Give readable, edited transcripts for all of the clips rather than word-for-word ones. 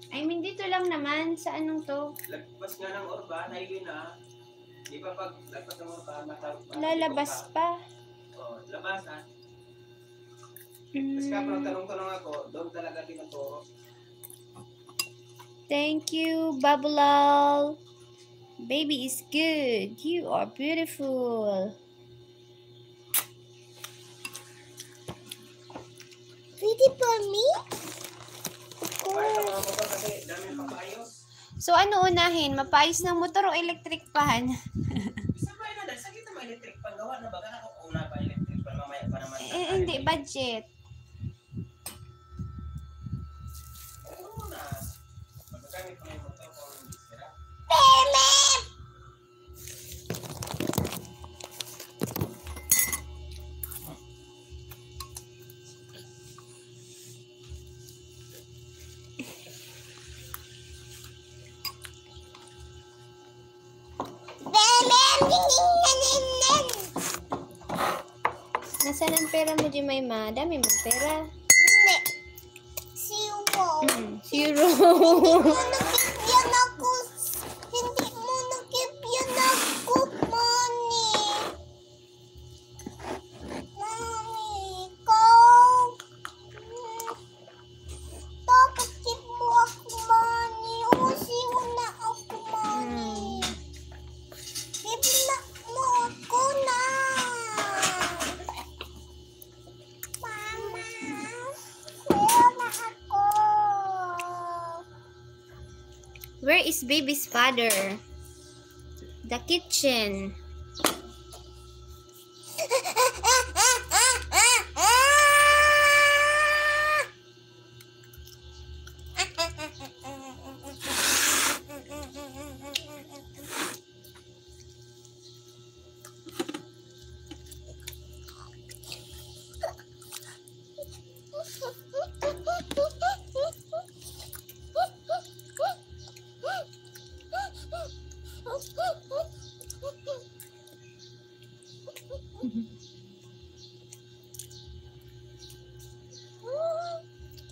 I mean, dito lang naman. Sa anong to? Lagpas nga ng Orban, highway na. Di ba pag lagpas ng Orban, Lalabas pa. Oo, labas ha. Tapos kapag tanong-tanong ako, doon talaga tinuturo. Thank you, Babulal. Baby is good. You are beautiful. Pretty for me? So, ano unahin? Mapayos ng motor o electric pan? Isa pa yun, dahil sakit naman electric pan. Gawa na ba? Kaya ako una pa electric pan, mamaya pa naman. Hindi, budget. Oo na. Magkakamit pa yung motor kung hindi sira. Nasaan ang pera mo, Jemima? Dami mong pera. Hindi. Zero. Zero. Nagkibyan ako. Hindi mo nagkibyan ako, money. Mami, ikaw. Dapat keep mo ako, money. O, zero na ako, money. Keep na mo ako na. Mama, zero na ako. Where is baby's father? The kitchen.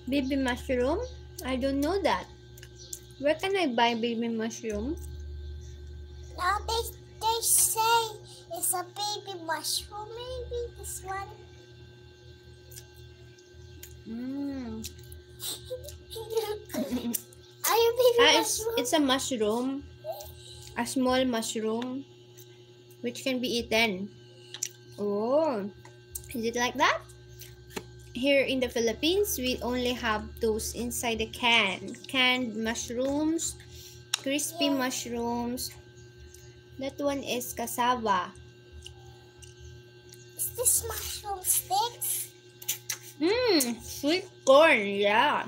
Baby mushroom? I don't know that. Where can I buy baby mushroom? Now they say it's a baby mushroom, maybe this one. Are you baby mushroom? It's a mushroom. A small mushroom. Which can be eaten. Oh. Is it like that? Here in the Philippines, we only have those inside the can. Canned mushrooms, crispy mushrooms. That one is cassava. Is this mushroom sticks? Sweet corn, yeah.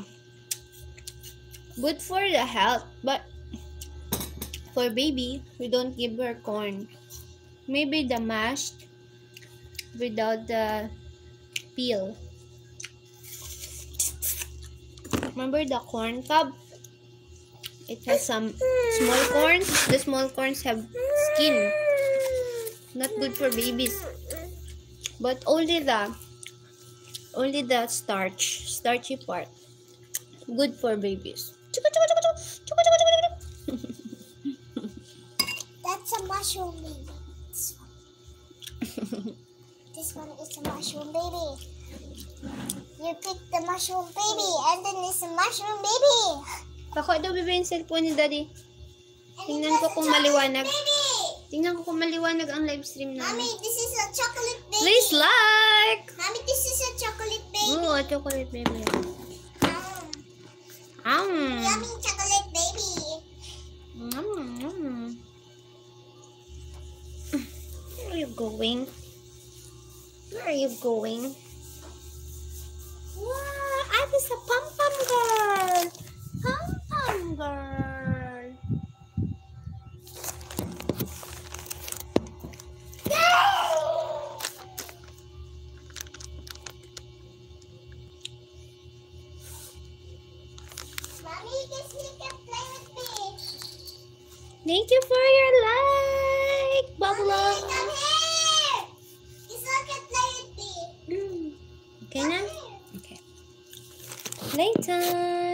Good for the health, but for baby, we don't give her corn. Maybe the mashed without the peel. Remember the corn cob? It has some small corns. The small corns have skin. Not good for babies. But only the starchy part. Good for babies. That's a mushroom baby. This one is a mushroom baby. You pick the mushroom baby and then it's a mushroom baby. Ako daw bibigyan yung cellphone ni Daddy. And Tingnan it ko has kung a chocolate maliwanag. Baby. Tingnan ko kung maliwanag ang live stream Mommy, namin. this is a chocolate baby. Please like! Mommy, this is a chocolate baby. Oo, chocolate baby. Yummy chocolate baby. Where are you going? Where are you going? Wow, Abby's a pom-pom girl. Pom-pom girl. Mommy, you can play with me. Thank you for your like, Mommy, Bubble. come here. You can play with me. Okay na? Come here. Okay. Playtime.